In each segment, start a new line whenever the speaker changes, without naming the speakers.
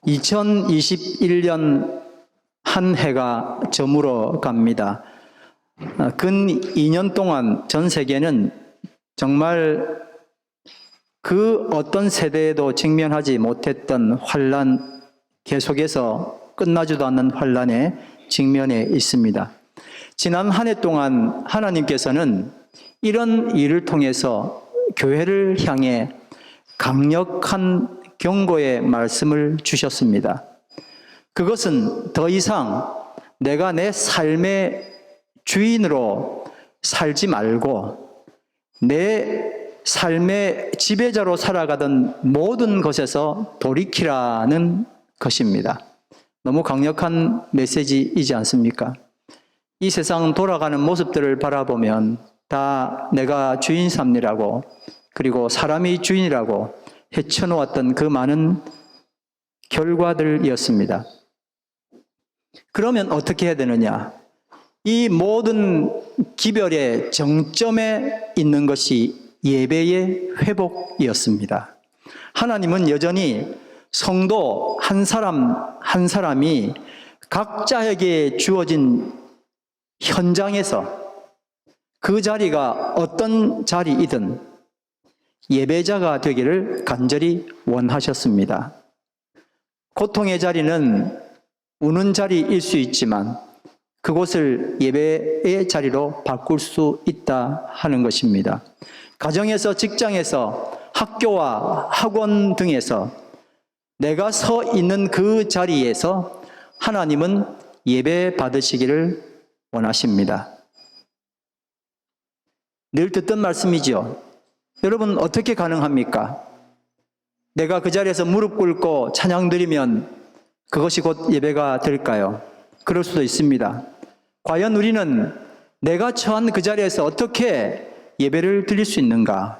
2021년 한 해가 저물어 갑니다. 근 2년 동안 전 세계는 정말 그 어떤 세대에도 직면하지 못했던 환란, 계속해서 끝나지도 않는 환란에 직면해 있습니다. 지난 한 해 동안 하나님께서는 이런 일을 통해서 교회를 향해 강력한 경고의 말씀을 주셨습니다. 그것은 더 이상 내가 내 삶의 주인으로 살지 말고 내 삶의 지배자로 살아가던 모든 것에서 돌이키라는 것입니다. 너무 강력한 메시지이지 않습니까? 이 세상 돌아가는 모습들을 바라보면 다 내가 주인 삼느라고, 그리고 사람이 주인이라고 헤쳐놓았던 그 많은 결과들이었습니다. 그러면 어떻게 해야 되느냐? 이 모든 기별의 정점에 있는 것이 예배의 회복이었습니다. 하나님은 여전히 성도 한 사람 한 사람이 각자에게 주어진 현장에서 그 자리가 어떤 자리이든 예배자가 되기를 간절히 원하셨습니다. 고통의 자리는 우는 자리일 수 있지만 그곳을 예배의 자리로 바꿀 수 있다 하는 것입니다. 가정에서, 직장에서, 학교와 학원 등에서 내가 서 있는 그 자리에서 하나님은 예배 받으시기를 원하십니다. 늘 듣던 말씀이죠. 여러분, 어떻게 가능합니까? 내가 그 자리에서 무릎 꿇고 찬양 드리면 그것이 곧 예배가 될까요? 그럴 수도 있습니다. 과연 우리는 내가 처한 그 자리에서 어떻게 예배를 드릴 수 있는가?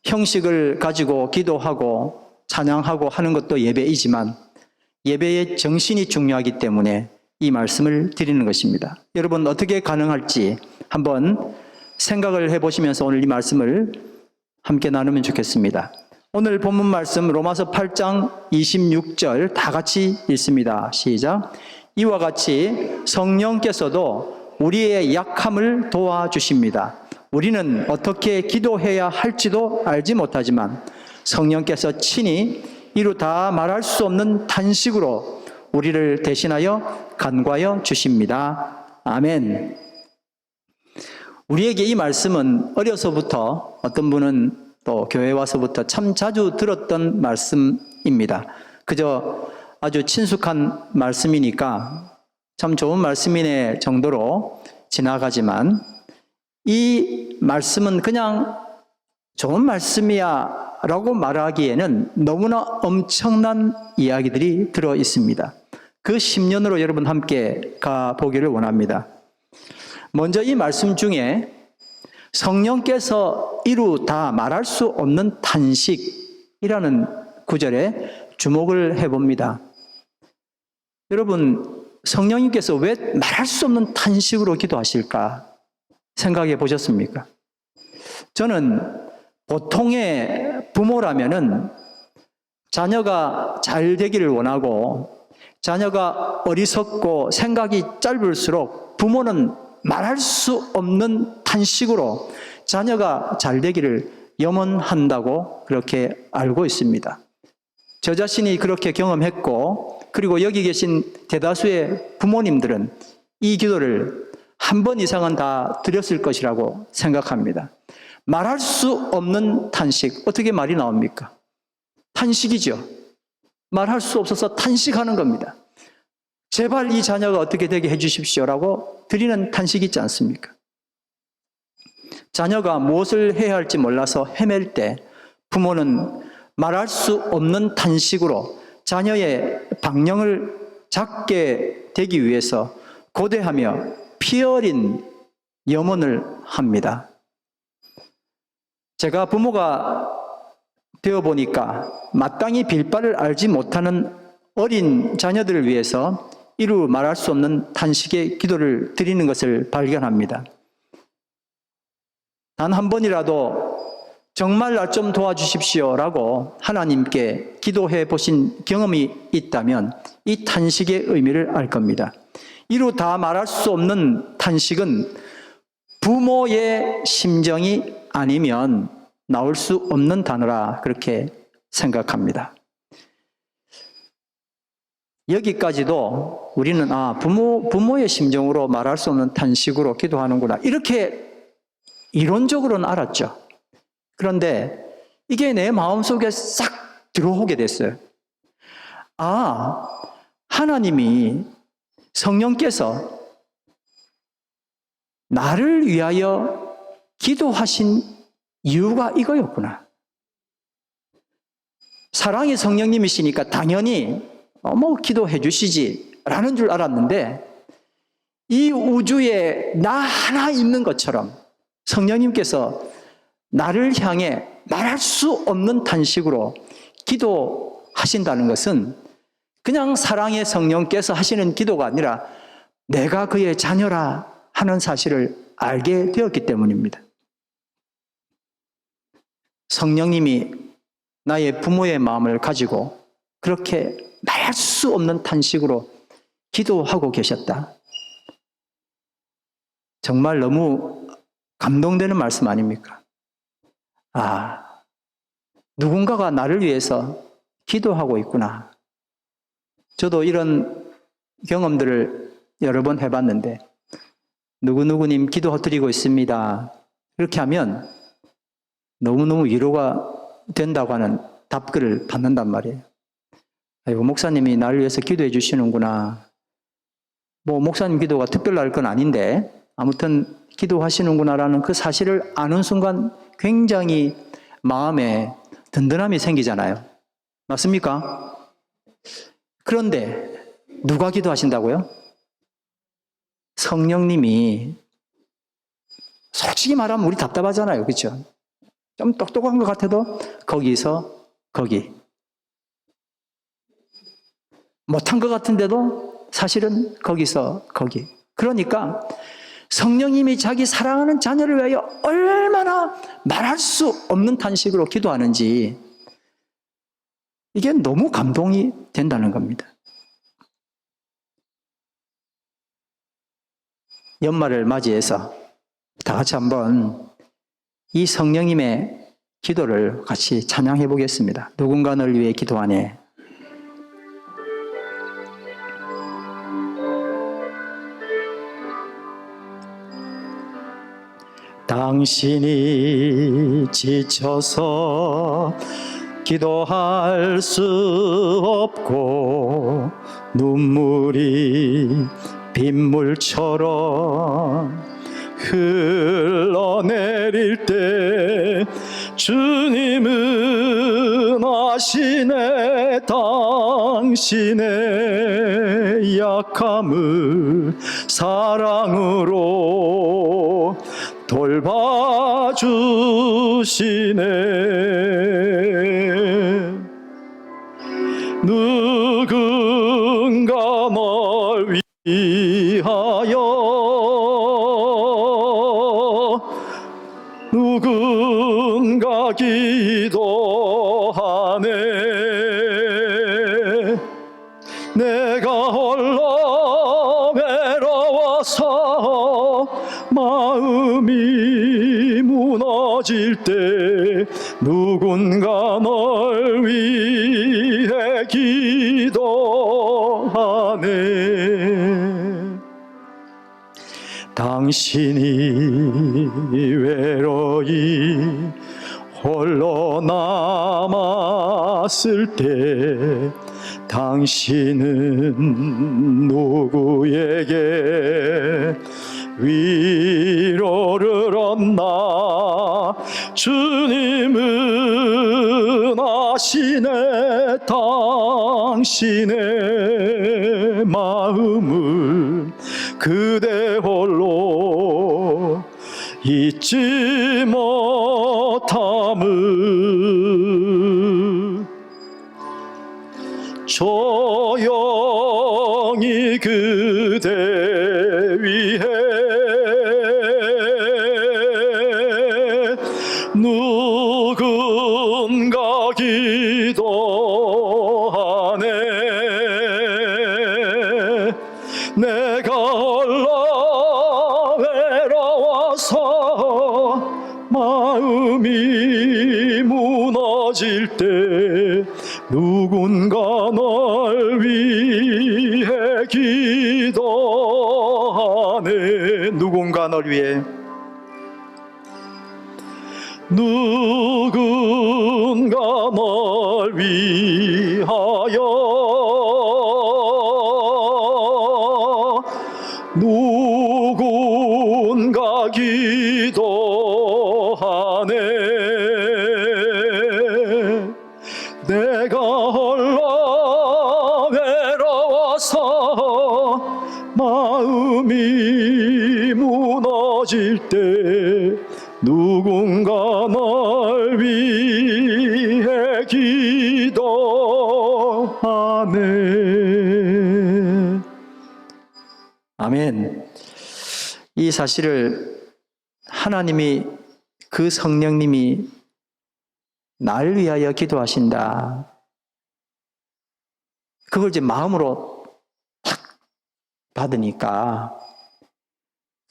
형식을 가지고 기도하고 찬양하고 하는 것도 예배이지만 예배의 정신이 중요하기 때문에 이 말씀을 드리는 것입니다. 여러분, 어떻게 가능할지 한번 생각을 해보시면서 오늘 이 말씀을 함께 나누면 좋겠습니다. 오늘 본문 말씀 로마서 8장 26절 다 같이 읽습니다. 시작. 이와 같이 성령께서도 우리의 약함을 도와주십니다. 우리는 어떻게 기도해야 할지도 알지 못하지만 성령께서 친히 이루 다 말할 수 없는 탄식으로 우리를 대신하여 간과하여 주십니다. 아멘. 우리에게 이 말씀은 어려서부터, 어떤 분은 또 교회 와서부터 참 자주 들었던 말씀입니다. 그저 아주 친숙한 말씀이니까 참 좋은 말씀이네 정도로 지나가지만 이 말씀은 그냥 좋은 말씀이야 라고 말하기에는 너무나 엄청난 이야기들이 들어 있습니다. 그 10년으로 여러분 함께 가보기를 원합니다. 먼저 이 말씀 중에 성령께서 이루 다 말할 수 없는 탄식이라는 구절에 주목을 해봅니다. 여러분, 성령님께서 왜 말할 수 없는 탄식으로 기도하실까 생각해 보셨습니까? 저는 보통의 부모라면은 자녀가 잘 되기를 원하고 자녀가 어리석고 생각이 짧을수록 부모는 말할 수 없는 탄식으로 자녀가 잘 되기를 염원한다고 그렇게 알고 있습니다. 저 자신이 그렇게 경험했고, 그리고 여기 계신 대다수의 부모님들은 이 기도를 한 번 이상은 다 드렸을 것이라고 생각합니다. 말할 수 없는 탄식, 어떻게 말이 나옵니까? 탄식이죠. 말할 수 없어서 탄식하는 겁니다. 제발 이 자녀가 어떻게 되게 해주십시오라고 드리는 탄식이 있지 않습니까? 자녀가 무엇을 해야 할지 몰라서 헤맬 때 부모는 말할 수 없는 탄식으로 자녀의 방향을 잡게 되기 위해서 고대하며 피 어린 염원을 합니다. 제가 부모가 되어보니까 마땅히 빌바를 알지 못하는 어린 자녀들을 위해서 이루 말할 수 없는 탄식의 기도를 드리는 것을 발견합니다. 단 한 번이라도 정말 날 좀 도와주십시오라고 하나님께 기도해 보신 경험이 있다면 이 탄식의 의미를 알 겁니다. 이루 다 말할 수 없는 탄식은 부모의 심정이 아니면 나올 수 없는 단어라 그렇게 생각합니다. 여기까지도 우리는 부모의 심정으로 말할 수 없는 탄식으로 기도하는구나 이렇게 이론적으로는 알았죠. 그런데 이게 내 마음속에 싹 들어오게 됐어요. 하나님이 성령께서 나를 위하여 기도하신 이유가 이거였구나. 사랑의 성령님이시니까 당연히 기도해 주시지 라는 줄 알았는데 이 우주에 나 하나 있는 것처럼 성령님께서 나를 향해 말할 수 없는 탄식으로 기도하신다는 것은 그냥 사랑의 성령께서 하시는 기도가 아니라 내가 그의 자녀라 하는 사실을 알게 되었기 때문입니다. 성령님이 나의 부모의 마음을 가지고 그렇게 말할 수 없는 탄식으로 기도하고 계셨다. 정말 너무 감동되는 말씀 아닙니까? 누군가가 나를 위해서 기도하고 있구나. 저도 이런 경험들을 여러 번 해봤는데 누구누구님 기도드리고 있습니다. 이렇게 하면 너무너무 위로가 된다고 하는 답글을 받는단 말이에요. 아이고, 목사님이 나를 위해서 기도해 주시는구나. 목사님 기도가 특별할 건 아닌데 아무튼 기도하시는구나라는 그 사실을 아는 순간 굉장히 마음에 든든함이 생기잖아요. 맞습니까? 그런데 누가 기도하신다고요? 성령님이. 솔직히 말하면 우리 답답하잖아요. 그렇죠? 좀 똑똑한 것 같아도 거기서 거기. 못한 것 같은데도 사실은 거기서 거기. 그러니까 성령님이 자기 사랑하는 자녀를 위하여 얼마나 말할 수 없는 탄식으로 기도하는지 이게 너무 감동이 된다는 겁니다. 연말을 맞이해서 다 같이 한번 이 성령님의 기도를 같이 찬양해 보겠습니다. 누군가를 위해 기도하네. 당신이 지쳐서 기도할 수 없고 눈물이 빗물처럼 흘러내릴 때 주님은 아시네. 당신의 약함을 사랑으로 돌봐주시네. 누군가 널 위하여 누군가 기도하네. 내가 홀로 외로워서 마음이 무너질 때 누군가 널 위해 기도하네. 당신이 외로이 홀로 남았을 때 당신은 누구에게 위로를 얻나. 주님은 아시네. 당신의 마음을 그대 홀로 잊지 못함을 조용히 그대 위해 누군가 널 위해 기도하네. 누군가 널 위해, 누군가 널 위하여 누군가 기도하네. 내가 홀로 외로워서 마음이 무너질 때 누군가 널 위해 기도하네. 아멘. 이 사실을 하나님이, 그 성령님이 날 위하여 기도하신다, 그걸 이제 마음으로 탁 받으니까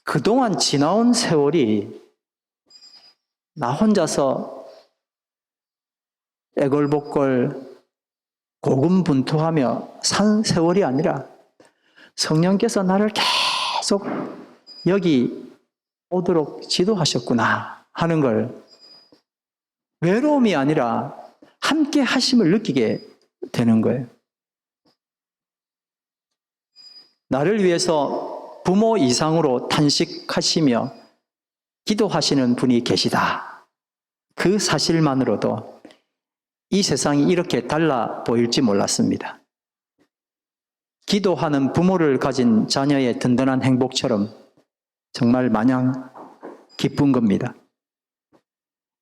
그동안 지나온 세월이 나 혼자서 애걸복걸 고군분투하며 산 세월이 아니라 성령께서 나를 계속 여기 오도록 지도하셨구나 하는 걸, 외로움이 아니라 함께 하심을 느끼게 되는 거예요. 나를 위해서 부모 이상으로 탄식하시며 기도하시는 분이 계시다, 그 사실만으로도 이 세상이 이렇게 달라 보일지 몰랐습니다. 기도하는 부모를 가진 자녀의 든든한 행복처럼 정말 마냥 기쁜 겁니다.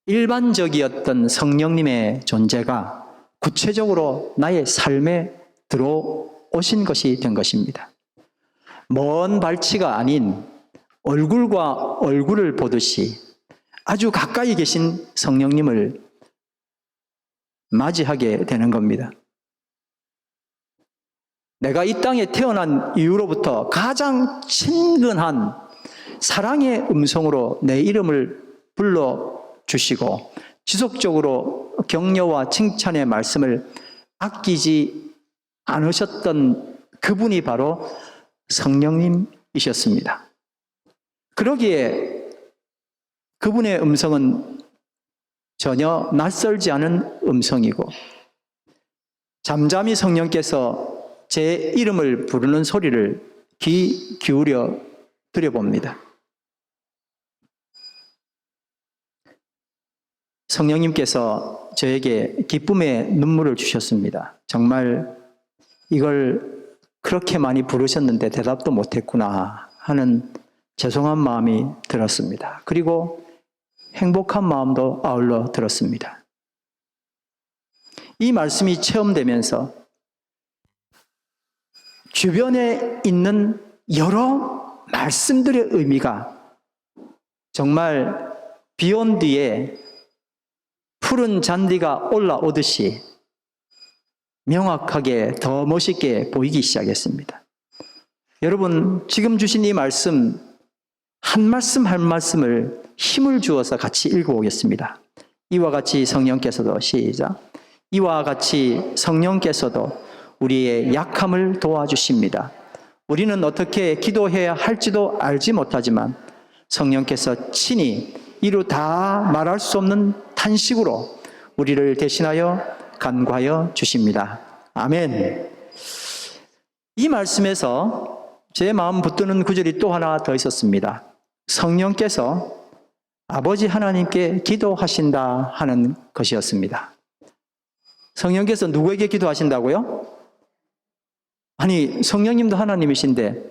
일반적이었던 성령님의 존재가 구체적으로 나의 삶에 들어오신 것이 된 것입니다. 먼 발치가 아닌 얼굴과 얼굴을 보듯이 아주 가까이 계신 성령님을 맞이하게 되는 겁니다. 내가 이 땅에 태어난 이후로부터 가장 친근한 사랑의 음성으로 내 이름을 불러주시고 지속적으로 격려와 칭찬의 말씀을 아끼지 않으셨던 그분이 바로 성령님이셨습니다. 그러기에 그분의 음성은 전혀 낯설지 않은 음성이고, 잠잠히 성령께서 제 이름을 부르는 소리를 귀 기울여 들여봅니다. 성령님께서 저에게 기쁨의 눈물을 주셨습니다. 정말 이걸 그렇게 많이 부르셨는데 대답도 못했구나 하는 죄송한 마음이 들었습니다. 그리고 행복한 마음도 아울러 들었습니다. 이 말씀이 체험되면서 주변에 있는 여러 말씀들의 의미가 정말 비 온 뒤에 푸른 잔디가 올라오듯이 명확하게 더 멋있게 보이기 시작했습니다. 여러분, 지금 주신 이 말씀 한 말씀 한 말씀을 힘을 주어서 같이 읽어보겠습니다. 이와 같이 성령께서도, 시작. 이와 같이 성령께서도 우리의 약함을 도와주십니다. 우리는 어떻게 기도해야 할지도 알지 못하지만 성령께서 친히 이루 다 말할 수 없는 탄식으로 우리를 대신하여 간구하여 주십니다. 아멘. 이 말씀에서 제 마음 붙드는 구절이 또 하나 더 있었습니다. 성령께서 아버지 하나님께 기도하신다 하는 것이었습니다. 성령께서 누구에게 기도하신다고요? 아니, 성령님도 하나님이신데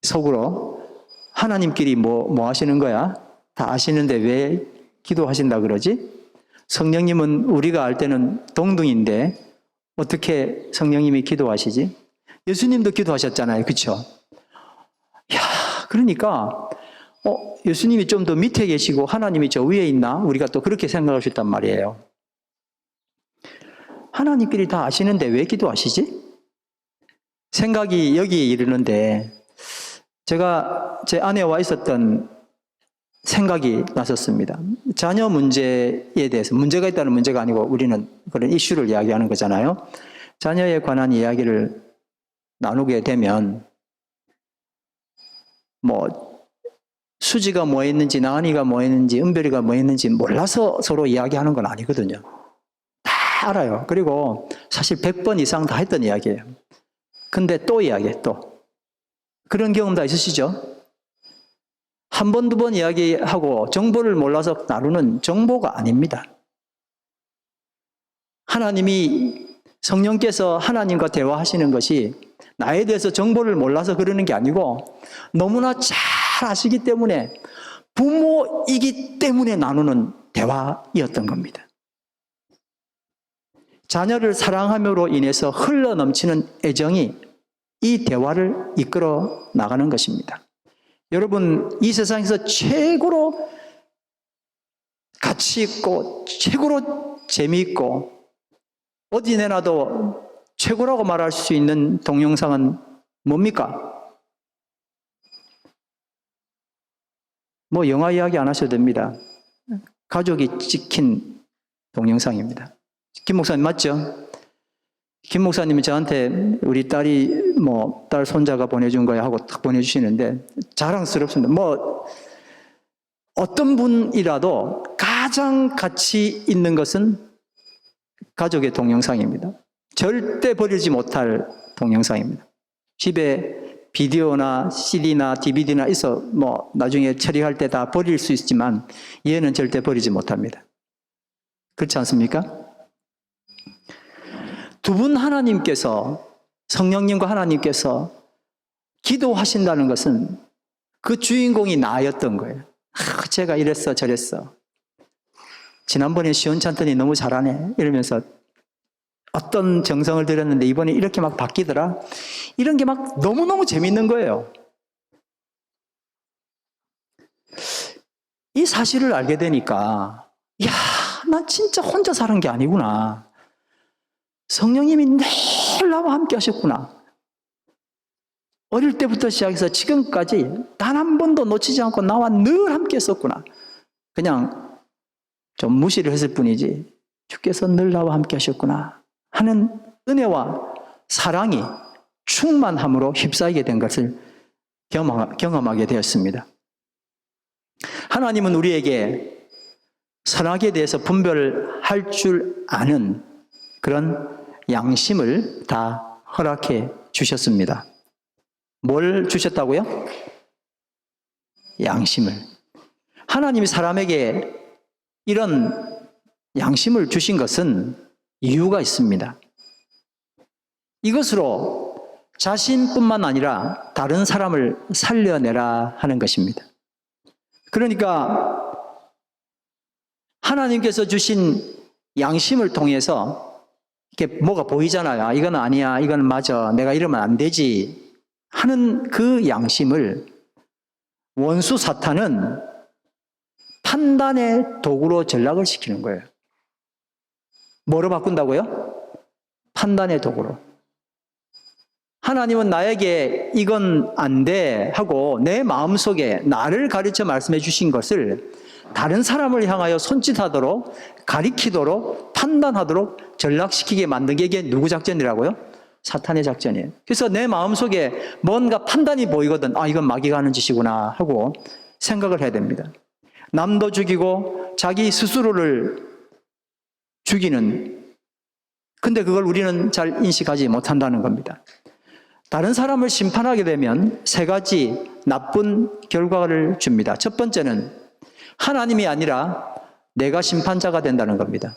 속으로 하나님끼리 뭐 하시는 거야? 다 아시는데 왜 기도하신다 그러지? 성령님은 우리가 알 때는 동등인데 어떻게 성령님이 기도하시지? 예수님도 기도하셨잖아요. 그렇죠? 야, 그러니까 예수님이 좀 더 밑에 계시고 하나님이 저 위에 있나? 우리가 또 그렇게 생각할 수 있단 말이에요. 하나님끼리 다 아시는데 왜 기도하시지? 생각이 여기에 이르는데, 제가 제 아내와 있었던 생각이 났었습니다. 자녀 문제에 대해서, 문제가 있다는 문제가 아니고 우리는 그런 이슈를 이야기하는 거잖아요. 자녀에 관한 이야기를 나누게 되면 수지가 뭐 했는지, 나은이가 뭐 했는지, 은별이가 뭐 했는지 몰라서 서로 이야기하는 건 아니거든요. 다 알아요. 그리고 사실 100번 이상 다 했던 이야기예요. 근데 또 이야기해, 또. 그런 경험 다 있으시죠? 한 번, 두 번 이야기하고 정보를 몰라서 나누는 정보가 아닙니다. 성령께서 하나님과 대화하시는 것이 나에 대해서 정보를 몰라서 그러는 게 아니고 너무나 잘 아시기 때문에, 부모이기 때문에 나누는 대화였던 겁니다. 자녀를 사랑함으로 인해서 흘러넘치는 애정이 이 대화를 이끌어 나가는 것입니다. 여러분, 이 세상에서 최고로 가치 있고 최고로 재미있고 어디 내놔도 최고라고 말할 수 있는 동영상은 뭡니까? 영화 이야기 안 하셔도 됩니다. 가족이 찍힌 동영상입니다. 김 목사님 맞죠? 김 목사님이 저한테 우리 딸이 딸 손자가 보내준 거야 하고 딱 보내주시는데 자랑스럽습니다. 어떤 분이라도 가장 가치 있는 것은 가족의 동영상입니다. 절대 버리지 못할 동영상입니다. 집에 비디오나 CD나 DVD나 있어 나중에 처리할 때 다 버릴 수 있지만 얘는 절대 버리지 못합니다. 그렇지 않습니까? 두 분 하나님께서, 성령님과 하나님께서 기도하신다는 것은 그 주인공이 나였던 거예요. 제가 이랬어 저랬어, 지난번에 시원찮더니 너무 잘하네 이러면서 어떤 정성을 들였는데 이번에 이렇게 막 바뀌더라, 이런 게 막 너무너무 재밌는 거예요. 이 사실을 알게 되니까, 나 진짜 혼자 사는 게 아니구나, 성령님이 늘 나와 함께 하셨구나. 어릴 때부터 시작해서 지금까지 단 한 번도 놓치지 않고 나와 늘 함께 했었구나. 그냥 좀 무시를 했을 뿐이지 주께서 늘 나와 함께 하셨구나 하는 은혜와 사랑이 충만함으로 휩싸이게 된 것을 경험하게 되었습니다. 하나님은 우리에게 선악에 대해서 분별할 줄 아는 그런 양심을 다 허락해 주셨습니다. 뭘 주셨다고요? 양심을. 하나님이 사람에게 이런 양심을 주신 것은 이유가 있습니다. 이것으로 자신뿐만 아니라 다른 사람을 살려내라 하는 것입니다. 그러니까 하나님께서 주신 양심을 통해서 이렇게 뭐가 보이잖아요. 이건 아니야, 이건 맞아, 내가 이러면 안 되지 하는 그 양심을 원수 사탄은 판단의 도구로 전락을 시키는 거예요. 뭐로 바꾼다고요? 판단의 도구로. 하나님은 나에게 이건 안 돼 하고 내 마음속에 나를 가르쳐 말씀해 주신 것을 다른 사람을 향하여 손짓하도록, 가리키도록, 판단하도록 전락시키게 만든 게 이게 누구 작전이라고요? 사탄의 작전이에요. 그래서 내 마음속에 뭔가 판단이 보이거든, 이건 마귀가 하는 짓이구나 하고 생각을 해야 됩니다. 남도 죽이고 자기 스스로를 죽이는, 근데 그걸 우리는 잘 인식하지 못한다는 겁니다. 다른 사람을 심판하게 되면 세 가지 나쁜 결과를 줍니다. 첫 번째는 하나님이 아니라 내가 심판자가 된다는 겁니다.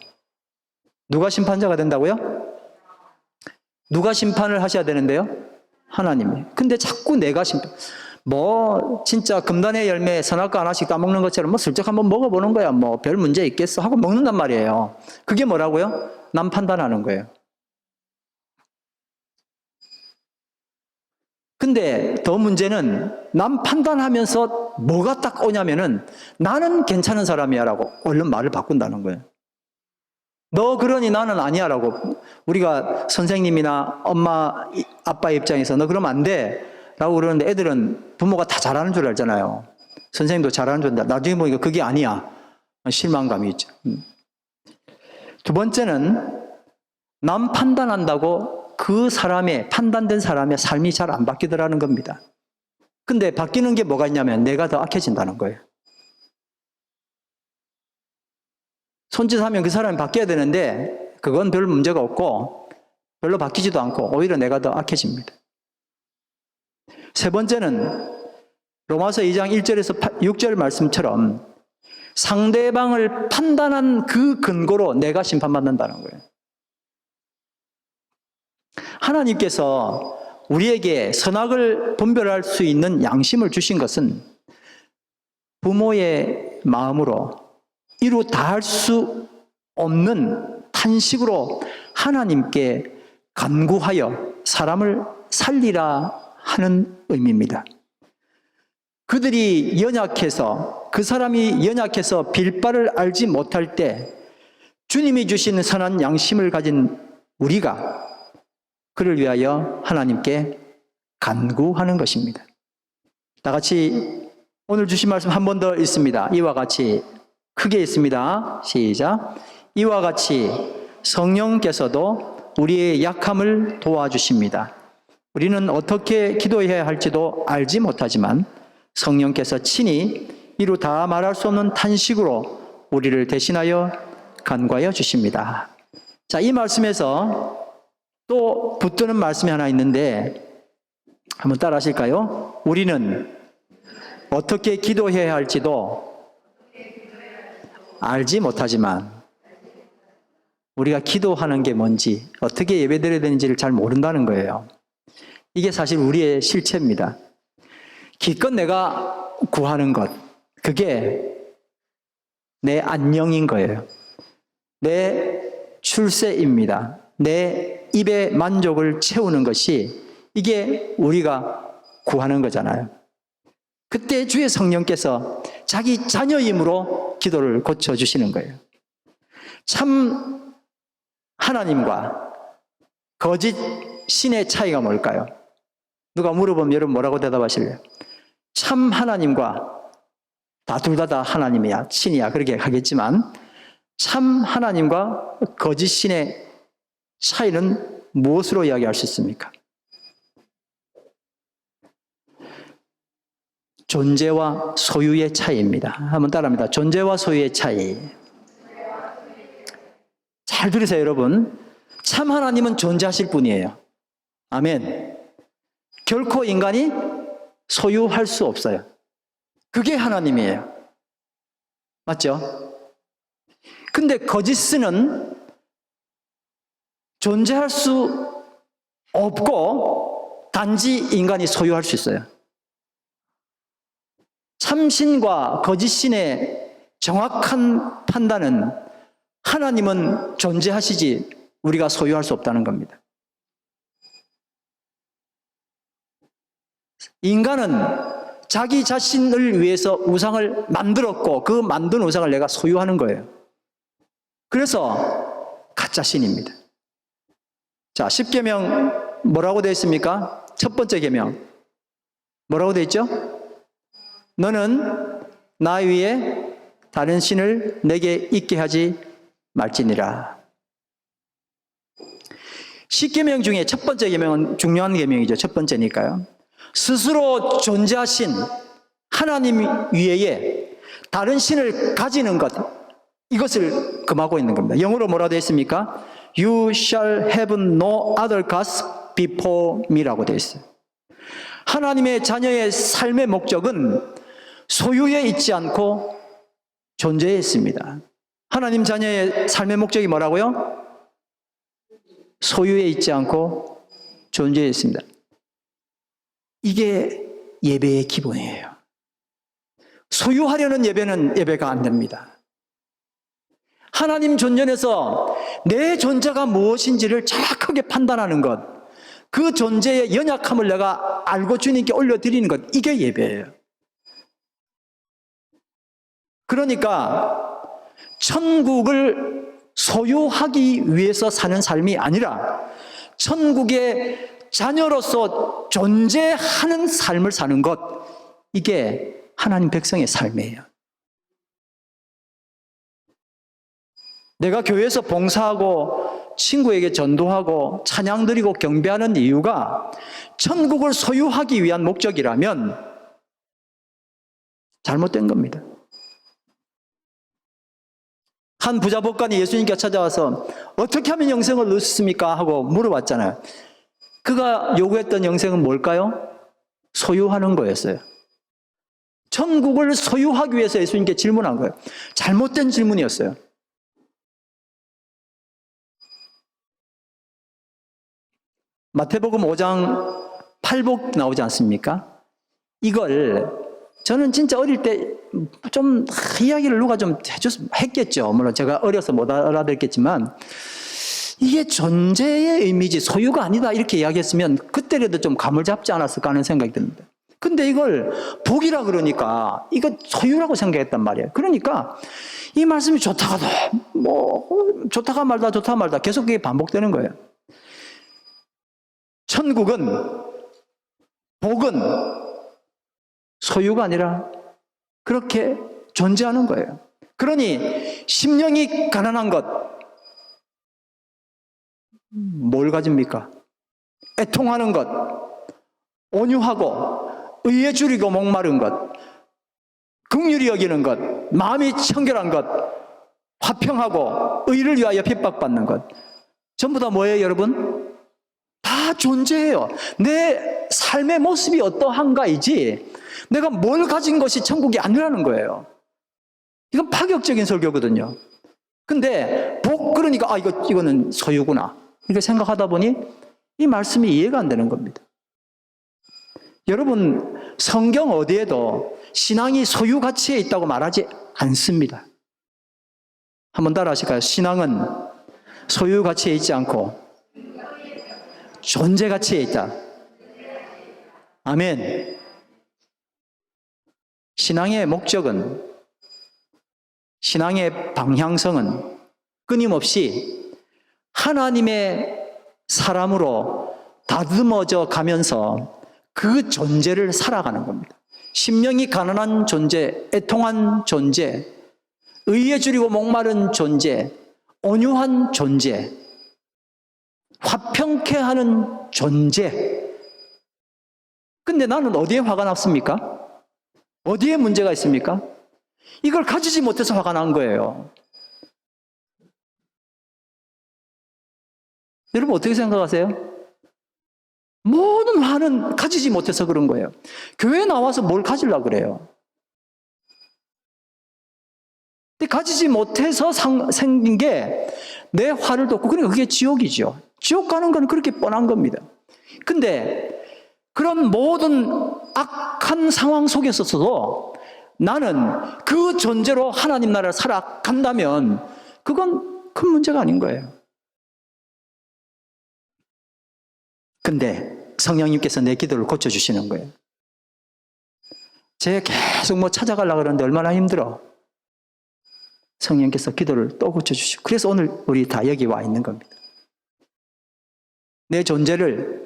누가 심판자가 된다고요? 누가 심판을 하셔야 되는데요? 하나님이. 근데 자꾸 내가 진짜 금단의 열매 선악과 하나씩 따먹는 것처럼 슬쩍 한번 먹어보는 거야. 별 문제 있겠어 하고 먹는단 말이에요. 그게 뭐라고요? 남 판단하는 거예요. 근데 더 문제는 남 판단하면서 뭐가 딱 오냐면은 나는 괜찮은 사람이야 라고 얼른 말을 바꾼다는 거예요. 너 그러니 나는 아니야 라고. 우리가 선생님이나 엄마, 아빠 입장에서 너 그러면 안 돼 라고 그러는데 애들은 부모가 다 잘하는 줄 알잖아요. 선생님도 잘하는 줄 안다. 나중에 보니까 그게 아니야. 실망감이 있죠. 두 번째는 남 판단한다고 그 사람의, 판단된 사람의 삶이 잘 안 바뀌더라는 겁니다. 근데 바뀌는 게 뭐가 있냐면 내가 더 악해진다는 거예요. 손짓하면 그 사람이 바뀌어야 되는데 그건 별 문제가 없고 별로 바뀌지도 않고 오히려 내가 더 악해집니다. 세 번째는 로마서 2장 1절에서 6절 말씀처럼 상대방을 판단한 그 근거로 내가 심판받는다는 거예요. 하나님께서 우리에게 선악을 분별할 수 있는 양심을 주신 것은 부모의 마음으로 이루 다할 수 없는 탄식으로 하나님께 간구하여 사람을 살리라 하는 의미입니다. 그들이 연약해서, 그 사람이 연약해서 빌바를 알지 못할 때 주님이 주신 선한 양심을 가진 우리가 그를 위하여 하나님께 간구하는 것입니다. 다 같이 오늘 주신 말씀 한 번 더 읽습니다. 이와 같이 크게 읽습니다. 시작. 이와 같이 성령께서도 우리의 약함을 도와주십니다. 우리는 어떻게 기도해야 할지도 알지 못하지만 성령께서 친히 이루 다 말할 수 없는 탄식으로 우리를 대신하여 간구하여 주십니다. 자, 이 말씀에서 또 붙드는 말씀이 하나 있는데 한번 따라 하실까요? 우리는 어떻게 기도해야 할지도 알지 못하지만 우리가 기도하는 게 뭔지, 어떻게 예배드려야 되는지를 잘 모른다는 거예요. 이게 사실 우리의 실체입니다. 기껏 내가 구하는 것, 그게 내 안녕인 거예요. 내 출세입니다. 내 입의 만족을 채우는 것이 이게 우리가 구하는 거잖아요. 그때 주의 성령께서 자기 자녀임으로 기도를 고쳐주시는 거예요. 참 하나님과 거짓 신의 차이가 뭘까요? 누가 물어보면 여러분 뭐라고 대답하실래요? 참 하나님과 둘 다 하나님이야, 신이야 그렇게 하겠지만 참 하나님과 거짓 신의 차이는 무엇으로 이야기할 수 있습니까? 존재와 소유의 차이입니다. 한번 따라합니다. 존재와 소유의 차이. 잘 들으세요, 여러분. 참 하나님은 존재하실 분이에요. 아멘. 결코 인간이 소유할 수 없어요. 그게 하나님이에요. 맞죠? 근데 거짓은 존재할 수 없고 단지 인간이 소유할 수 있어요. 참신과 거짓신의 정확한 판단은 하나님은 존재하시지 우리가 소유할 수 없다는 겁니다. 인간은 자기 자신을 위해서 우상을 만들었고 그 만든 우상을 내가 소유하는 거예요. 그래서 가짜신입니다. 자, 10계명 뭐라고 되어 있습니까? 첫 번째 계명 뭐라고 되어 있죠? 너는 나 위에 다른 신을 내게 있게 하지 말지니라. 10계명 중에 첫 번째 계명은 중요한 계명이죠. 첫 번째니까요. 스스로 존재하신 하나님 외에 다른 신을 가지는 것, 이것을 금하고 있는 겁니다. 영어로 뭐라고 되어 있습니까? You shall have no other gods before me라고 되어 있어요. 하나님의 자녀의 삶의 목적은 소유에 있지 않고 존재에 있습니다. 하나님 자녀의 삶의 목적이 뭐라고요? 소유에 있지 않고 존재에 있습니다. 이게 예배의 기본이에요. 소유하려는 예배는 예배가 안 됩니다. 하나님 존전에서 내 존재가 무엇인지를 정확하게 판단하는 것, 그 존재의 연약함을 내가 알고 주님께 올려드리는 것, 이게 예배예요. 그러니까 천국을 소유하기 위해서 사는 삶이 아니라 천국의 자녀로서 존재하는 삶을 사는 것, 이게 하나님 백성의 삶이에요. 내가 교회에서 봉사하고 친구에게 전도하고 찬양 드리고 경배하는 이유가 천국을 소유하기 위한 목적이라면 잘못된 겁니다. 한 부자 법관이 예수님께 찾아와서 어떻게 하면 영생을 얻을 수 있습니까? 하고 물어봤잖아요. 그가 요구했던 영생은 뭘까요? 소유하는 거였어요. 천국을 소유하기 위해서 예수님께 질문한 거예요. 잘못된 질문이었어요. 마태복음 5장 8복 나오지 않습니까? 이걸 저는 진짜 어릴 때 좀 이야기를 누가 좀 했겠죠. 물론 제가 어려서 못 알아듣겠지만 이게 존재의 의미지 소유가 아니다 이렇게 이야기했으면 그때라도 좀 감을 잡지 않았을까 하는 생각이 듭니다. 근데 이걸 복이라 그러니까 이거 소유라고 생각했단 말이에요. 그러니까 이 말씀이 좋다가도 좋다가 말다 계속 그게 반복되는 거예요. 천국은, 복은 소유가 아니라 그렇게 존재하는 거예요. 그러니 심령이 가난한 것, 뭘 가집니까? 애통하는 것, 온유하고 의에 줄이고 목마른 것, 긍휼히 여기는 것, 마음이 청결한 것, 화평하고 의를 위하여 핍박받는 것, 전부 다 뭐예요, 여러분? 다 존재해요. 내 삶의 모습이 어떠한가이지 내가 뭘 가진 것이 천국이 아니라는 거예요. 이건 파격적인 설교거든요. 근데 복 그러니까 이거는 소유구나 이렇게 생각하다 보니 이 말씀이 이해가 안 되는 겁니다. 여러분 성경 어디에도 신앙이 소유 가치에 있다고 말하지 않습니다. 한번 따라 하실까요? 신앙은 소유 가치에 있지 않고 존재 가치에 있다. 아멘. 신앙의 목적은, 신앙의 방향성은 끊임없이 하나님의 사람으로 다듬어져 가면서 그 존재를 살아가는 겁니다. 심령이 가난한 존재, 애통한 존재, 의에 줄이고 목마른 존재, 온유한 존재, 화평케 하는 존재. 근데 나는 어디에 화가 났습니까? 어디에 문제가 있습니까? 이걸 가지지 못해서 화가 난 거예요. 여러분 어떻게 생각하세요? 모든 화는 가지지 못해서 그런 거예요. 교회에 나와서 뭘 가지려고 그래요? 근데 가지지 못해서 생긴 게 내 화를 돋고, 그러니까 그게 지옥이죠. 지옥 가는 건 그렇게 뻔한 겁니다. 근데 그런 모든 악한 상황 속에서도 나는 그 존재로 하나님 나라를 살아간다면 그건 큰 문제가 아닌 거예요. 근데 성령님께서 내 기도를 고쳐주시는 거예요. 제가 계속 찾아가려고 그러는데 얼마나 힘들어. 성령께서 기도를 또 고쳐주시고, 그래서 오늘 우리 다 여기 와 있는 겁니다. 내 존재를,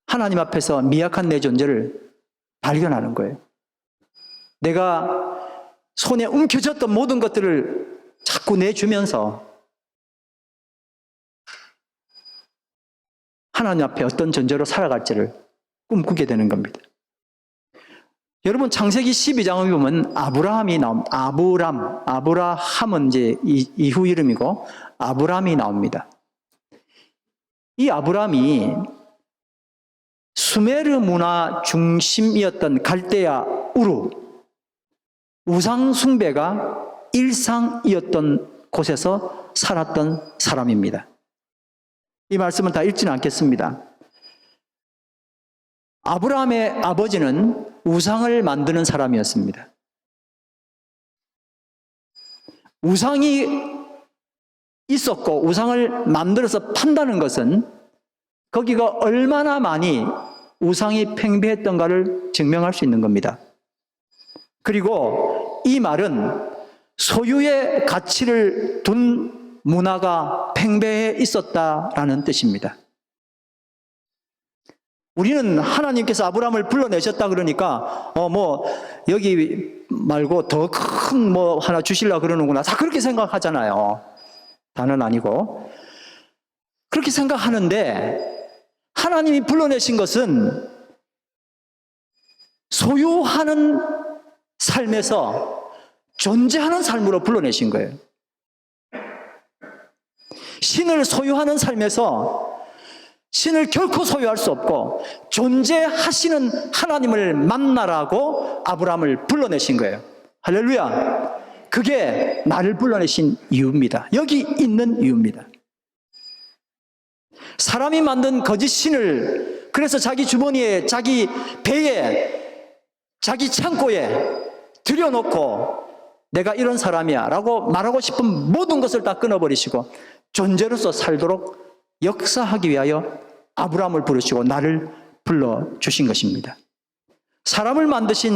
하나님 앞에서 미약한 내 존재를 발견하는 거예요. 내가 손에 움켜쥐었던 모든 것들을 자꾸 내주면서 하나님 앞에 어떤 존재로 살아갈지를 꿈꾸게 되는 겁니다. 여러분 창세기 12장을 보면 아브라함이 나옵니다. 아브라함은 이제 이후 이름이고 아브람이 나옵니다. 이 아브람이 수메르 문화 중심이었던 갈대아 우루, 우상 숭배가 일상이었던 곳에서 살았던 사람입니다. 이 말씀은 다 읽지는 않겠습니다. 아브라함의 아버지는 우상을 만드는 사람이었습니다. 우상이 있었고 우상을 만들어서 판다는 것은 거기가 얼마나 많이 우상이 팽배했던가를 증명할 수 있는 겁니다. 그리고 이 말은 소유의 가치를 둔 문화가 팽배해 있었다라는 뜻입니다. 우리는 하나님께서 아브라함을 불러내셨다 그러니까 여기 말고 더 큰 하나 주실라 그러는구나. 다 그렇게 생각하잖아요. 다는 아니고. 그렇게 생각하는데 하나님이 불러내신 것은 소유하는 삶에서 존재하는 삶으로 불러내신 거예요. 신을 소유하는 삶에서 신을 결코 소유할 수 없고 존재하시는 하나님을 만나라고 아브라함을 불러내신 거예요. 할렐루야. 그게 나를 불러내신 이유입니다. 여기 있는 이유입니다. 사람이 만든 거짓 신을 그래서 자기 주머니에, 자기 배에, 자기 창고에 들여놓고 내가 이런 사람이야 라고 말하고 싶은 모든 것을 다 끊어버리시고 존재로서 살도록 역사하기 위하여 아브라함을 부르시고 나를 불러주신 것입니다. 사람을 만드신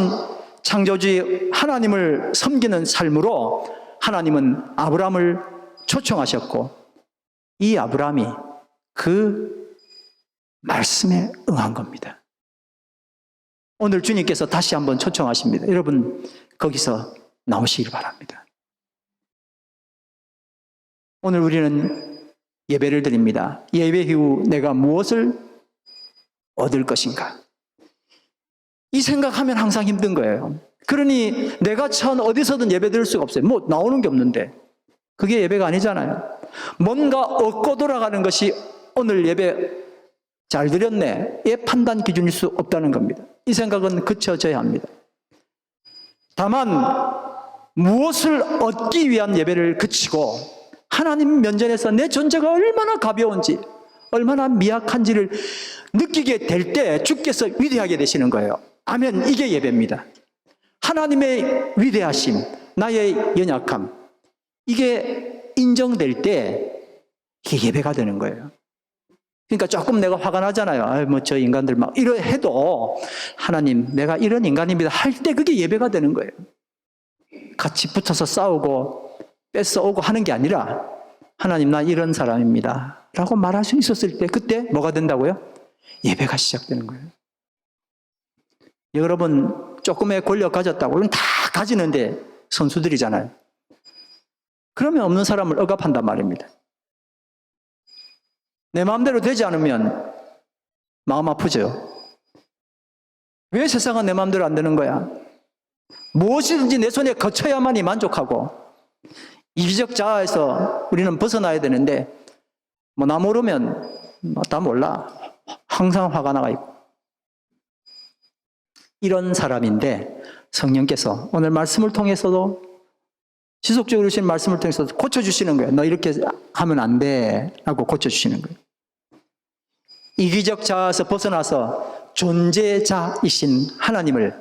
창조주의 하나님을 섬기는 삶으로 하나님은 아브라함을 초청하셨고 이 아브라함이 그 말씀에 응한 겁니다. 오늘 주님께서 다시 한번 초청하십니다. 여러분 거기서 나오시길 바랍니다. 오늘 우리는 예배를 드립니다. 예배 이후 내가 무엇을 얻을 것인가? 이 생각하면 항상 힘든 거예요. 그러니 내가 어디서든 예배 드릴 수가 없어요. 나오는 게 없는데 그게 예배가 아니잖아요. 뭔가 얻고 돌아가는 것이 오늘 예배 잘 드렸네 의 판단 기준일 수 없다는 겁니다. 이 생각은 그쳐져야 합니다. 다만 무엇을 얻기 위한 예배를 그치고 하나님 면전에서 내 존재가 얼마나 가벼운지 얼마나 미약한지를 느끼게 될 때 주께서 위대하게 되시는 거예요. 아멘. 이게 예배입니다. 하나님의 위대하심, 나의 연약함 이게 인정될 때 이게 예배가 되는 거예요. 그러니까 조금 내가 화가 나잖아요. 저 인간들 막 이러 해도 하나님 내가 이런 인간입니다 할 때 그게 예배가 되는 거예요. 같이 붙어서 싸우고 뺏어오고 하는 게 아니라 하나님 나 이런 사람입니다 라고 말할 수 있었을 때 그때 뭐가 된다고요? 예배가 시작되는 거예요. 여러분 조금의 권력 가졌다고 물론 다 가지는데 선수들이잖아요. 그러면 없는 사람을 억압한단 말입니다. 내 마음대로 되지 않으면 마음 아프죠. 왜 세상은 내 마음대로 안 되는 거야? 무엇이든지 내 손에 거쳐야만이 만족하고 이기적 자아에서 우리는 벗어나야 되는데 나 모르면 다 몰라. 항상 화가 나가 있고 이런 사람인데 성령께서 오늘 말씀을 통해서도 지속적으로 주신 말씀을 통해서도 고쳐주시는 거예요. 너 이렇게 하면 안 돼 라고 고쳐주시는 거예요. 이기적 자아에서 벗어나서 존재자이신 하나님을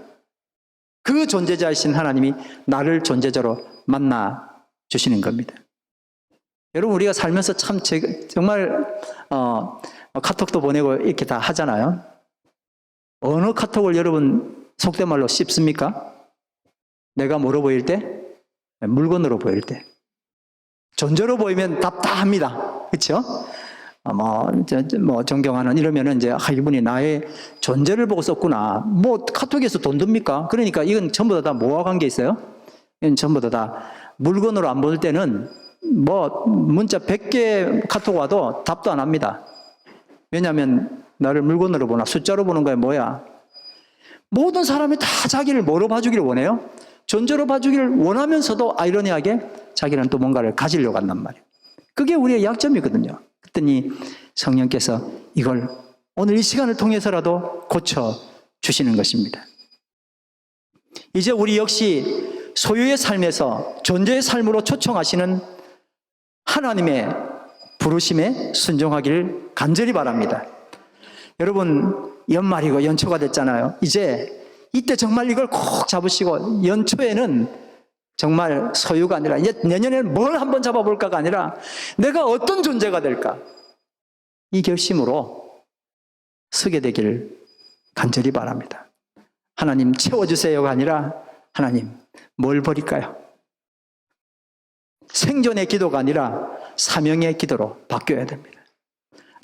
그 존재자이신 하나님이 나를 존재자로 만나 주시는 겁니다. 여러분 우리가 살면서 참 정말 카톡도 보내고 이렇게 다 하잖아요. 어느 카톡을 여러분 속된 말로 씹습니까? 내가 뭐로 보일 때? 물건으로 보일 때. 존재로 보이면 답답합니다. 그렇죠? 존경하는 이러면은 이제 이분이 나의 존재를 보고 썼구나. 카톡에서 돈 듭니까? 그러니까 이건 전부 다 뭐와 관계 있어요? 이건 전부 다 물건으로 안 볼 때는 문자 100개 카톡 와도 답도 안 합니다. 왜냐하면 나를 물건으로 보나 숫자로 보는 거야 뭐야? 모든 사람이 다 자기를 뭐로 봐주기를 원해요? 존재로 봐주기를 원하면서도 아이러니하게 자기는 또 뭔가를 가지려고 한단 말이에요. 그게 우리의 약점이거든요. 그랬더니 성령께서 이걸 오늘 이 시간을 통해서라도 고쳐주시는 것입니다. 이제 우리 역시 소유의 삶에서 존재의 삶으로 초청하시는 하나님의 부르심에 순종하기를 간절히 바랍니다. 여러분 연말이고 연초가 됐잖아요. 이때 정말 이걸 꼭 잡으시고 연초에는 정말 소유가 아니라 이제 내년에는 뭘 한번 잡아볼까가 아니라 내가 어떤 존재가 될까 이 결심으로 서게 되기를 간절히 바랍니다. 하나님 채워주세요가 아니라 하나님 뭘 버릴까요? 생존의 기도가 아니라 사명의 기도로 바뀌어야 됩니다.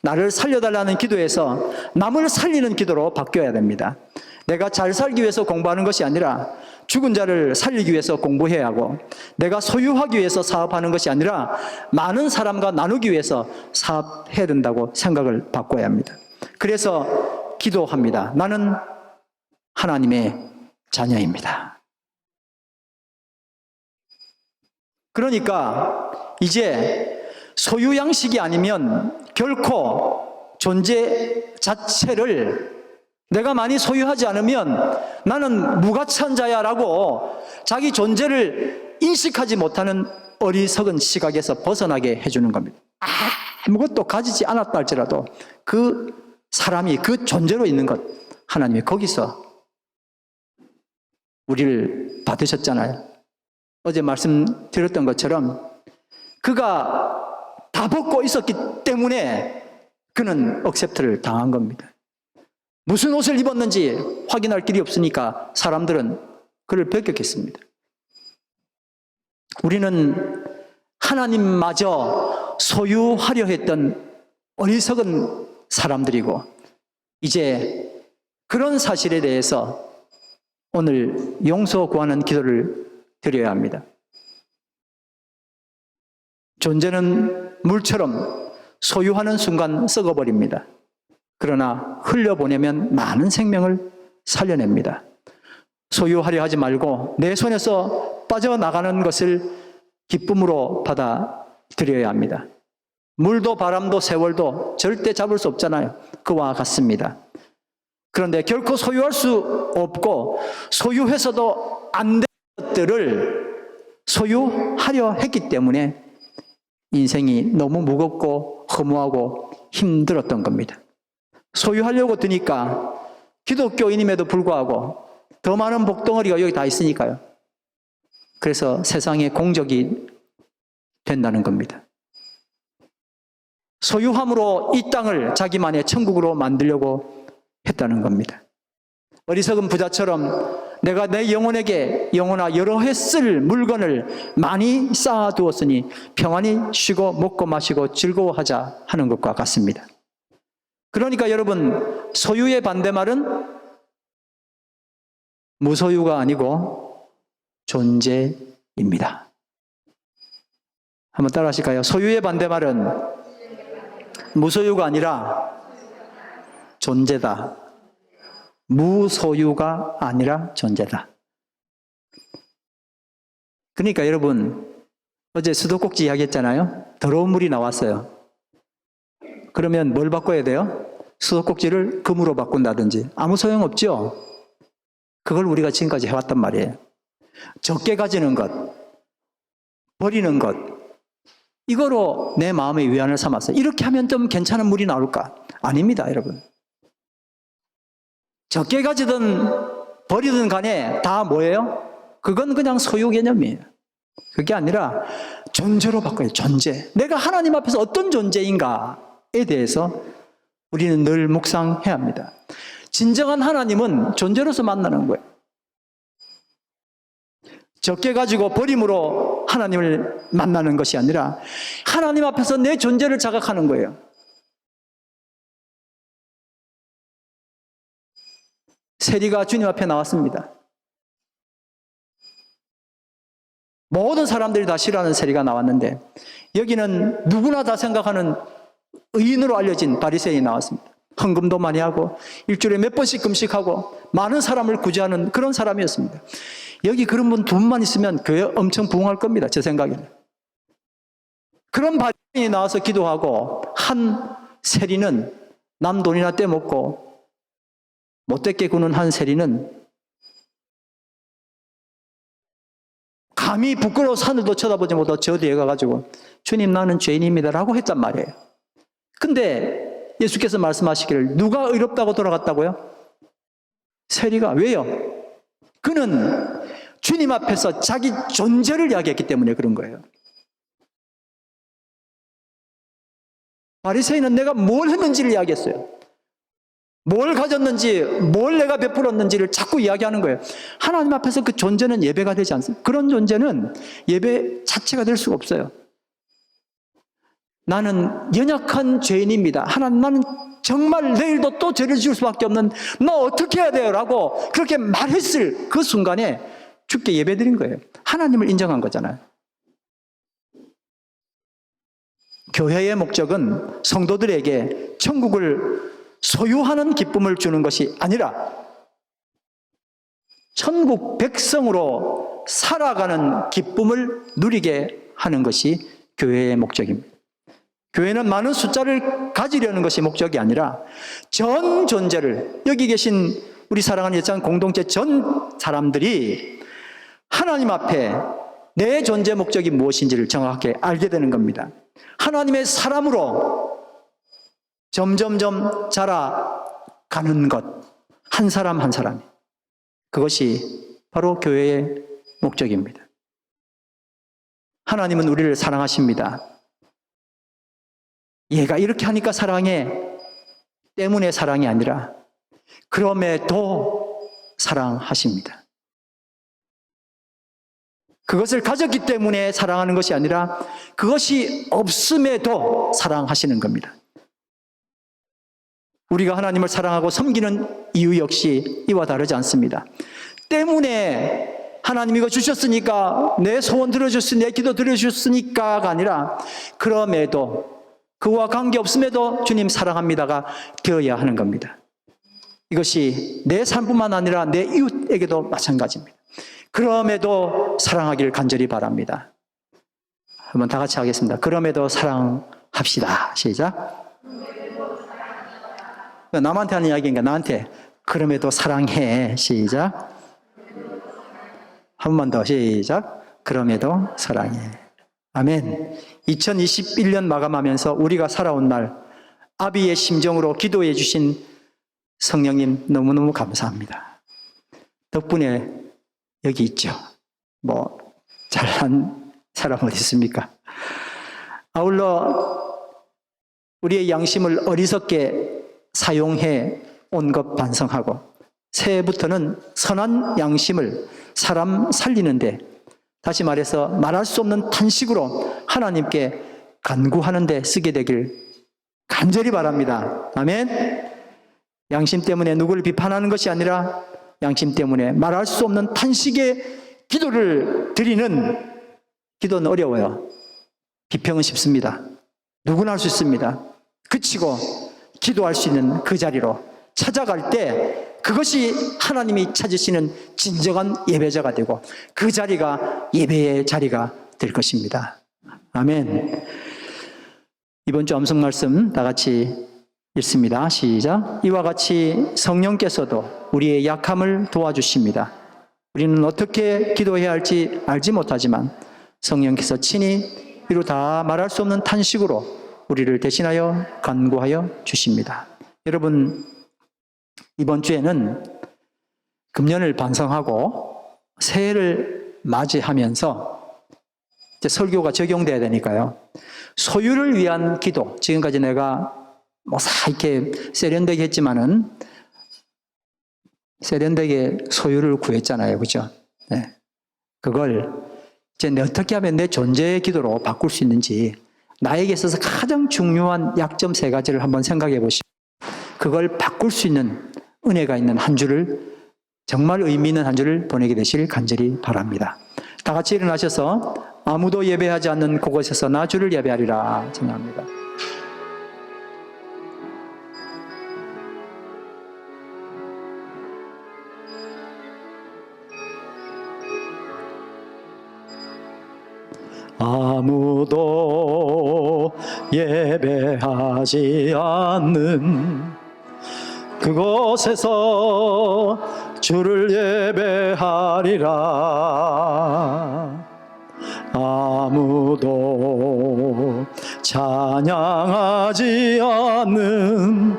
나를 살려달라는 기도에서 남을 살리는 기도로 바뀌어야 됩니다. 내가 잘 살기 위해서 공부하는 것이 아니라 죽은 자를 살리기 위해서 공부해야 하고, 내가 소유하기 위해서 사업하는 것이 아니라 많은 사람과 나누기 위해서 사업해야 된다고 생각을 바꿔야 합니다. 그래서 기도합니다. 나는 하나님의 자녀입니다. 그러니까 이제 소유 양식이 아니면 결코 존재 자체를, 내가 많이 소유하지 않으면 나는 무가치한 자야라고 자기 존재를 인식하지 못하는 어리석은 시각에서 벗어나게 해주는 겁니다. 아무것도 가지지 않았다 할지라도 그 사람이 그 존재로 있는 것, 하나님이 거기서 우리를 받으셨잖아요. 어제 말씀드렸던 것처럼 그가 다 벗고 있었기 때문에 그는 억셉트를 당한 겁니다. 무슨 옷을 입었는지 확인할 길이 없으니까 사람들은 그를 배격했습니다. 우리는 하나님마저 소유하려 했던 어리석은 사람들이고, 이제 그런 사실에 대해서 오늘 용서 구하는 기도를 드려야 합니다. 존재는 물처럼 소유하는 순간 썩어버립니다. 그러나 흘려보내면 많은 생명을 살려냅니다. 소유하려 하지 말고 내 손에서 빠져나가는 것을 기쁨으로 받아들여야 합니다. 물도 바람도 세월도 절대 잡을 수 없잖아요. 그와 같습니다. 그런데 결코 소유할 수 없고 소유해서도 안 되는 것들을 소유하려 했기 때문에 인생이 너무 무겁고 허무하고 힘들었던 겁니다. 소유하려고 드니까 기독교인임에도 불구하고 더 많은 복덩어리가 여기 다 있으니까요. 그래서 세상의 공적이 된다는 겁니다. 소유함으로 이 땅을 자기만의 천국으로 만들려고 했다는 겁니다. 어리석은 부자처럼 내가 내 영혼에게 영혼아 여러 해 쓸 물건을 많이 쌓아두었으니 평안히 쉬고 먹고 마시고 즐거워하자 하는 것과 같습니다. 그러니까 여러분, 소유의 반대말은 무소유가 아니고 존재입니다. 한번 따라 하실까요? 소유의 반대말은 무소유가 아니라 존재다. 무소유가 아니라 존재다. 그러니까 여러분, 어제 수도꼭지 이야기했잖아요. 더러운 물이 나왔어요. 그러면 뭘 바꿔야 돼요? 수도꼭지를 금으로 바꾼다든지. 아무 소용없죠? 그걸 우리가 지금까지 해왔단 말이에요. 적게 가지는 것, 버리는 것, 이거로 내 마음의 위안을 삼았어요. 이렇게 하면 좀 괜찮은 물이 나올까? 아닙니다, 여러분. 적게 가지든 버리든 간에 다 뭐예요? 그건 그냥 소유 개념이에요. 그게 아니라 존재로 바꿔요. 존재. 내가 하나님 앞에서 어떤 존재인가에 대해서 우리는 늘 묵상해야 합니다. 진정한 하나님은 존재로서 만나는 거예요. 적게 가지고 버림으로 하나님을 만나는 것이 아니라 하나님 앞에서 내 존재를 자각하는 거예요. 세리가 주님 앞에 나왔습니다. 모든 사람들이 다 싫어하는 세리가 나왔는데 여기는 누구나 다 생각하는 의인으로 알려진 바리새인이 나왔습니다. 헌금도 많이 하고 일주일에 몇 번씩 금식하고 많은 사람을 구제하는 그런 사람이었습니다. 여기 그런 분 두 분만 있으면 교회 엄청 부흥할 겁니다. 제 생각에는. 그런 바리새인이 나와서 기도하고 한 세리는 남 돈이나 떼먹고 못되게 구는 한 세리는 감히 부끄러워 하늘도 쳐다보지 못하고 저 뒤에 가가지고 주님 나는 죄인입니다 라고 했단 말이에요. 근데 예수께서 말씀하시기를 누가 의롭다고 돌아갔다고요? 세리가. 왜요? 그는 주님 앞에서 자기 존재를 이야기했기 때문에 그런 거예요. 바리새인은 내가 뭘 했는지를 이야기했어요. 뭘 가졌는지, 뭘 내가 베풀었는지를 자꾸 이야기하는 거예요. 하나님 앞에서 그 존재는 예배가 되지 않습니다. 그런 존재는 예배 자체가 될 수가 없어요. 나는 연약한 죄인입니다. 하나님, 나는 정말 내일도 또 죄를 지을 수밖에 없는, 너 어떻게 해야 돼요? 라고 그렇게 말했을 그 순간에 주께 예배드린 거예요. 하나님을 인정한 거잖아요. 교회의 목적은 성도들에게 천국을 소유하는 기쁨을 주는 것이 아니라 천국 백성으로 살아가는 기쁨을 누리게 하는 것이 교회의 목적입니다. 교회는 많은 숫자를 가지려는 것이 목적이 아니라 전 존재를, 여기 계신 우리 사랑하는 예찬 공동체 전 사람들이 하나님 앞에 내 존재 목적이 무엇인지를 정확하게 알게 되는 겁니다. 하나님의 사람으로 점점점 자라가는 것, 한 사람 한 사람이, 그것이 바로 교회의 목적입니다. 하나님은 우리를 사랑하십니다. 얘가 이렇게 하니까 사랑해 때문에 사랑이 아니라 그럼에도 사랑하십니다. 그것을 가졌기 때문에 사랑하는 것이 아니라 그것이 없음에도 사랑하시는 겁니다. 우리가 하나님을 사랑하고 섬기는 이유 역시 이와 다르지 않습니다. 때문에 하나님 이거 주셨으니까, 내 소원 들어주셨으니, 내 기도 들어주셨으니까가 아니라 그럼에도, 그와 관계없음에도 주님 사랑합니다가 되어야 하는 겁니다. 이것이 내 삶뿐만 아니라 내 이웃에게도 마찬가지입니다. 그럼에도 사랑하기를 간절히 바랍니다. 한번 다 같이 하겠습니다. 그럼에도 사랑합시다. 시작. 남한테 하는 이야기인가? 나한테. 그럼에도 사랑해. 시작. 한 번만 더. 시작. 그럼에도 사랑해. 아멘. 2021년 마감하면서 우리가 살아온 날 아비의 심정으로 기도해 주신 성령님 너무너무 감사합니다. 덕분에 여기 있죠. 뭐 잘난 사람 어디 있습니까? 아울러 우리의 양심을 어리석게 사용해 온 것 반성하고 새해부터는 선한 양심을 사람 살리는데, 다시 말해서 말할 수 없는 탄식으로 하나님께 간구하는 데 쓰게 되길 간절히 바랍니다. 아멘. 양심 때문에 누구를 비판하는 것이 아니라 양심 때문에 말할 수 없는 탄식의 기도를 드리는 기도는 어려워요. 비평은 쉽습니다. 누구나 할 수 있습니다. 그치고 기도할 수 있는 그 자리로 찾아갈 때 그것이 하나님이 찾으시는 진정한 예배자가 되고 그 자리가 예배의 자리가 될 것입니다. 아멘. 이번 주 암송 말씀 다 같이 읽습니다. 시작. 이와 같이 성령께서도 우리의 약함을 도와주십니다. 우리는 어떻게 기도해야 할지 알지 못하지만 성령께서 친히 이루 다 말할 수 없는 탄식으로 우리를 대신하여 간구하여 주십니다. 여러분, 이번 주에는 금년을 반성하고 새해를 맞이하면서 이제 설교가 적용돼야 되니까요. 소유를 위한 기도, 지금까지 내가 뭐 이렇게 세련되게 했지만은 세련되게 소유를 구했잖아요. 그죠? 네. 그걸 이제 어떻게 하면 내 존재의 기도로 바꿀 수 있는지, 나에게 있어서 가장 중요한 약점 3가지를 한번 생각해 보시고 그걸 바꿀 수 있는 은혜가 있는 한 주를, 정말 의미 있는 한 주를 보내게 되시길 간절히 바랍니다. 다 같이 일어나셔서 아무도 예배하지 않는 그곳에서 나 주를 예배하리라 전합니다. 아무도 예배하지 않는 그곳에서 주를 예배하리라. 아무도 찬양하지 않는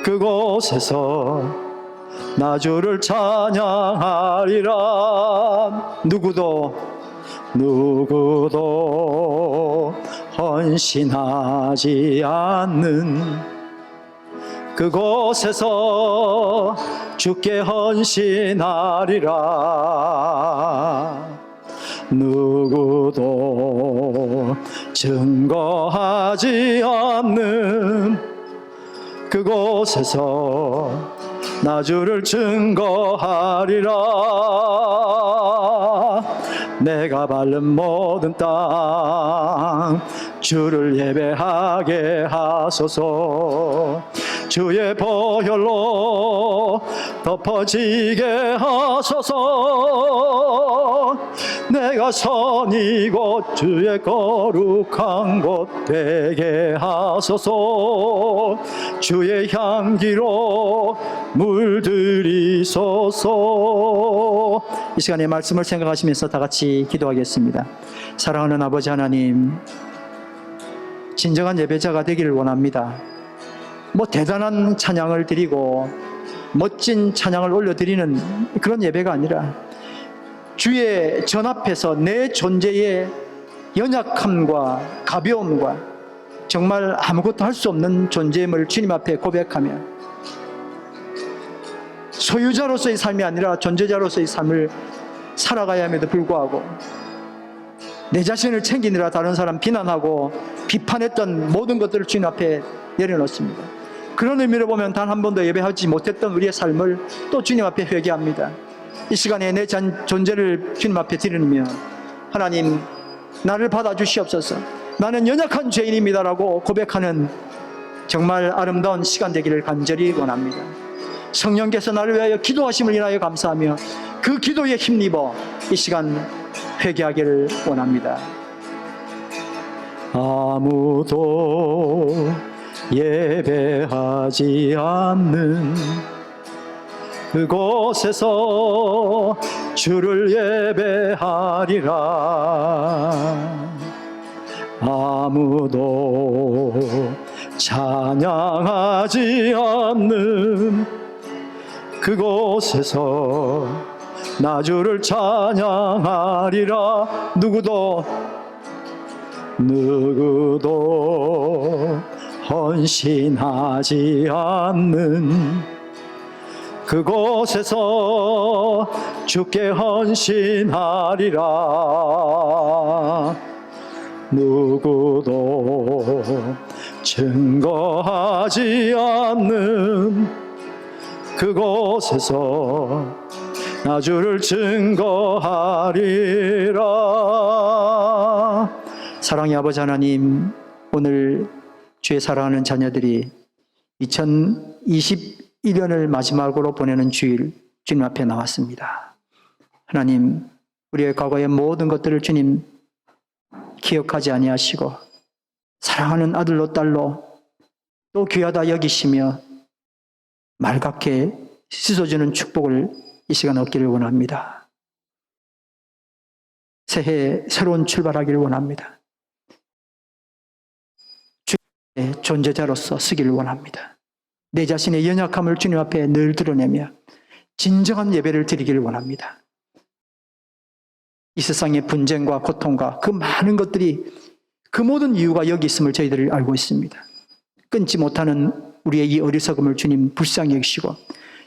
그곳에서 나 주를 찬양하리라. 누구도 헌신하지 않는 그곳에서 주께 헌신하리라. 누구도 증거하지 않는 그곳에서 나 주를 증거하리라. 내가 밟는 모든 땅 주를 예배하게 하소서. 주의 보혈로 덮어지게 하소서. 내가 선이 곧 주의 거룩한 곳 되게 하소서. 주의 향기로 물들이소서. 이 시간에 말씀을 생각하시면서 다 같이 기도하겠습니다. 사랑하는 아버지 하나님, 진정한 예배자가 되기를 원합니다. 뭐 대단한 찬양을 드리고 멋진 찬양을 올려드리는 그런 예배가 아니라 주의 전 앞에서 내 존재의 연약함과 가벼움과 정말 아무것도 할 수 없는 존재임을 주님 앞에 고백하며 소유자로서의 삶이 아니라 존재자로서의 삶을 살아가야 함에도 불구하고 내 자신을 챙기느라 다른 사람 비난하고 비판했던 모든 것들을 주님 앞에 내려놓습니다. 그런 의미로 보면 단 한 번도 예배하지 못했던 우리의 삶을 또 주님 앞에 회개합니다. 이 시간에 내 존재를 주님 앞에 드리며 하나님, 나를 받아주시옵소서. 나는 연약한 죄인입니다라고 고백하는 정말 아름다운 시간 되기를 간절히 원합니다. 성령께서 나를 위하여 기도하심을 인하여 감사하며 그 기도에 힘입어 이 시간 회개하기를 원합니다. 아무도 예배하지 않는 그곳에서 주를 예배하리라. 아무도 찬양하지 않는 그곳에서 나 주를 찬양하리라. 누구도 헌신하지 않는 그곳에서 주께 헌신하리라. 누구도 증거하지 않는 그곳에서 나 주를 증거하리라. 사랑의 아버지 하나님, 오늘 주의 사랑하는 자녀들이 2021년을 마지막으로 보내는 주일 주님 앞에 나왔습니다. 하나님, 우리의 과거의 모든 것들을 주님 기억하지 아니하시고 사랑하는 아들로 딸로 또 귀하다 여기시며 맑게 씻어주는 축복을 이 시간 얻기를 원합니다. 새해 새로운 출발하기를 원합니다. 주의 존재자로서 쓰기를 원합니다. 내 자신의 연약함을 주님 앞에 늘 드러내며 진정한 예배를 드리기를 원합니다. 이 세상의 분쟁과 고통과 그 많은 것들이 그 모든 이유가 여기 있음을 저희들이 알고 있습니다. 끊지 못하는 우리의 이 어리석음을 주님 불쌍히 여기시고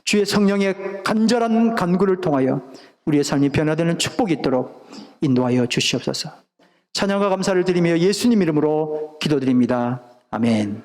주의 성령의 간절한 간구를 통하여 우리의 삶이 변화되는 축복이 있도록 인도하여 주시옵소서. 찬양과 감사를 드리며 예수님 이름으로 기도드립니다. 아멘.